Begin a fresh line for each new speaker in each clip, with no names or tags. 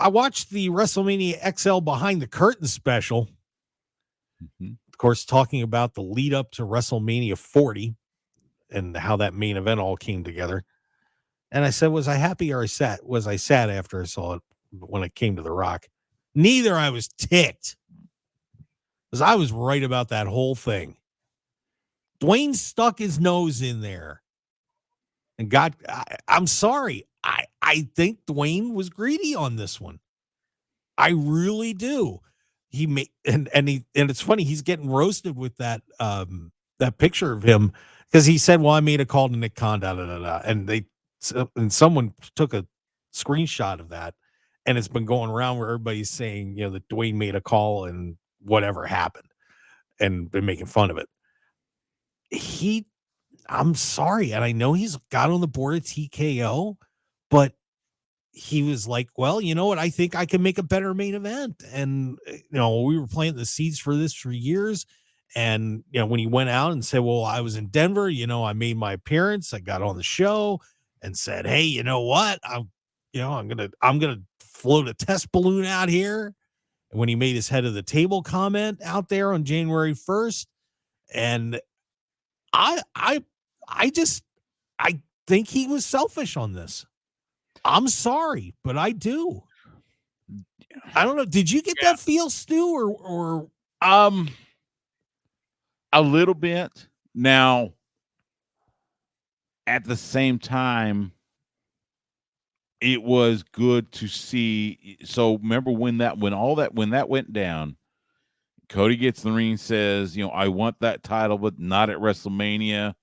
I watched the WrestleMania XL Behind the Curtain special.
Mm-hmm.
Of course, talking about the lead up to WrestleMania 40 and how that main event all came together. And I said, was I happy or was I sad after I saw it when it came to The Rock? Neither. I was ticked. Because I was right about that whole thing. Dwayne stuck his nose in there. And God, I'm sorry. I think Dwayne was greedy on this one. I really do. He made and it's funny, he's getting roasted with that that picture of him because he said, well, I made a call to Nick Khan, and someone took a screenshot of that, and it's been going around where everybody's saying, that Dwayne made a call and whatever happened, and been making fun of it. I'm sorry, and I know he's got on the board at TKO, but he was like, well, you know what? I think I can make a better main event. And, we were planting the seeds for this for years. And, when he went out and said, well, I was in Denver, I made my appearance. I got on the show and said, hey, you know what? I'm going to float a test balloon out here. And when he made his head of the table comment out there on January 1st, and I think he was selfish on this. I'm sorry, but I do. I don't know. Did you get that feel, Stu, or
a little bit? Now, at the same time, it was good to see. So remember when that went down, Cody gets in the ring, says, I want that title, but not at WrestleMania.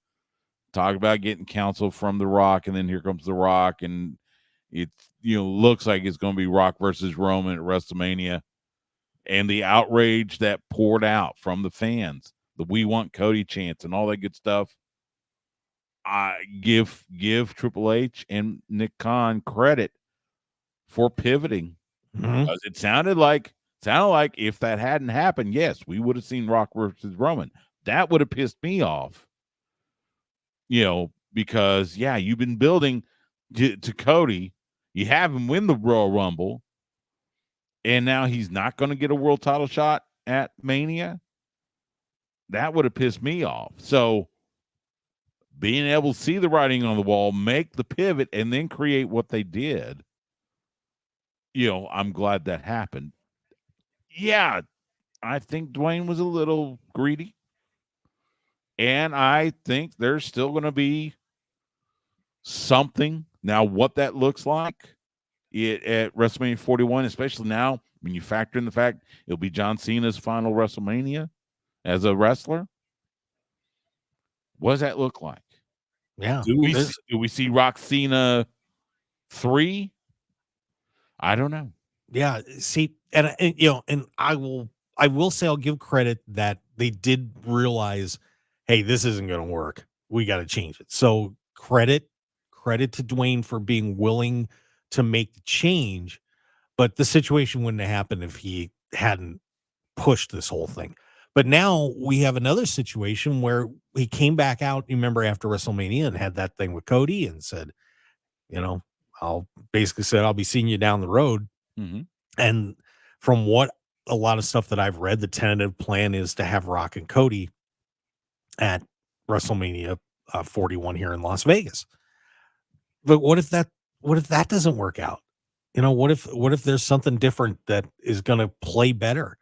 Talk about getting counsel from The Rock, and then here comes The Rock, and it looks like it's going to be Rock versus Roman at WrestleMania, and the outrage that poured out from the fans, the "We Want Cody" chants, and all that good stuff. I give Triple H and Nick Khan credit for pivoting, because it sounded like if that hadn't happened, yes, we would have seen Rock versus Roman. That would have pissed me off, because you've been building to Cody. You have him win the Royal Rumble, and now he's not going to get a world title shot at Mania. That would have pissed me off. So being able to see the writing on the wall, make the pivot, and then create what they did, I'm glad that happened. Yeah, I think Dwayne was a little greedy, and I think there's still going to be something. Now, what that looks like at WrestleMania 41, especially now when you factor in the fact it'll be John Cena's final WrestleMania as a wrestler. What does that look like?
Yeah.
Do we see Rock Cena 3? I don't know.
Yeah. See, and I will say, I'll give credit that they did realize, hey, this isn't going to work. We got to change it. So credit to Dwayne for being willing to make the change, but the situation wouldn't have happened if he hadn't pushed this whole thing. But now we have another situation where he came back out, remember, after WrestleMania, and had that thing with Cody and said, I'll be seeing you down the road.
Mm-hmm.
And from what a lot of stuff that I've read, the tentative plan is to have Rock and Cody at WrestleMania 41 here in Las Vegas. But what if that doesn't work out? What if there's something different that is going to play better?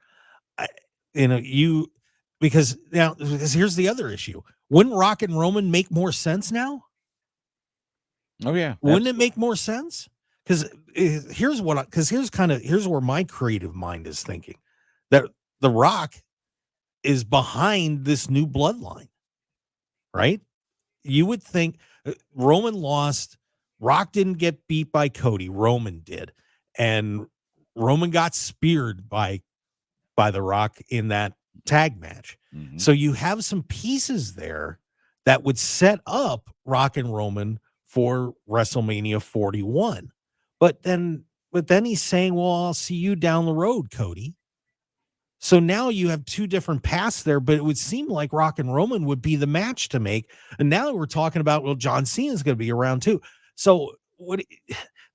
Because here's the other issue. Wouldn't Rock and Roman make more sense now?
Oh yeah.
Wouldn't it make more sense? Because here's where my creative mind is thinking, that The Rock is behind this new bloodline, right? You would think Roman lost. Rock didn't get beat by Cody. Roman did. And Roman got speared by The Rock in that tag match.
Mm-hmm.
So you have some pieces there that would set up Rock and Roman for WrestleMania 41. But then he's saying, well, I'll see you down the road, Cody. So now you have two different paths there, but it would seem like Rock and Roman would be the match to make. And now we're talking about, well, John Cena is going to be around too. So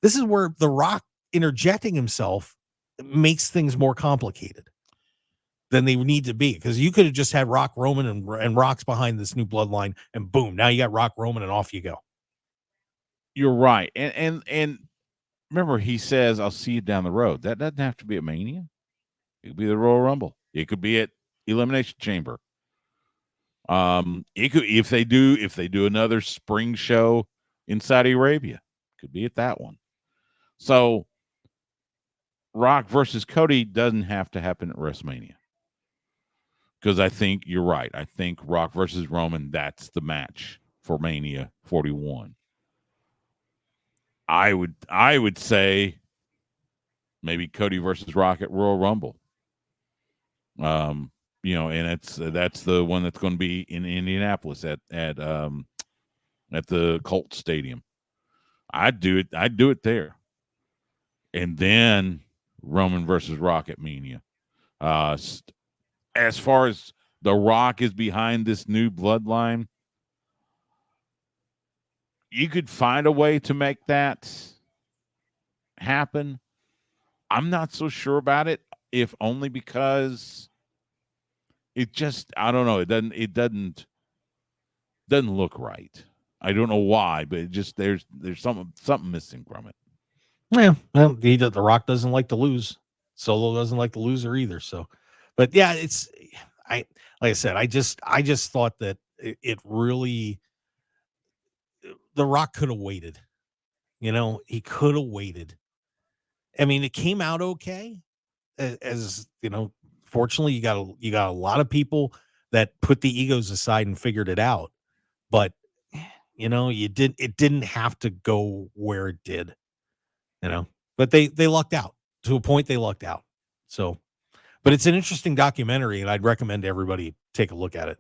this is where The Rock interjecting himself makes things more complicated than they need to be, because you could have just had Rock, Roman, and Rock's behind this new bloodline, and boom, now you got Rock, Roman, and off you go.
You're right. And remember, he says, I'll see you down the road. That doesn't have to be at Mania. It could be the Royal Rumble. It could be at Elimination Chamber. It could, if they do another spring show in Saudi Arabia, could be at that one. So Rock versus Cody doesn't have to happen at WrestleMania, because I think you're right. I think Rock versus Roman, that's the match for Mania 41. I would say maybe Cody versus Rock at Royal Rumble. And that's the one that's going to be in Indianapolis at the Colt Stadium. I'd do it there. And then Roman versus Rock at Mania. As far as The Rock is behind this new bloodline, you could find a way to make that happen. I'm not so sure about it, if only because it just, I don't know, it doesn't look right. I don't know why, but it just, there's something missing from it.
Yeah, well, The Rock doesn't like to lose. Solo doesn't like the loser either. So, but yeah, like I said, I just thought that it really, The Rock could have waited. He could have waited. I mean, it came out okay. As fortunately, you got a lot of people that put the egos aside and figured it out. But it didn't have to go where it did. But they lucked out. To a point, they lucked out. So, but it's an interesting documentary, and I'd recommend everybody take a look at it.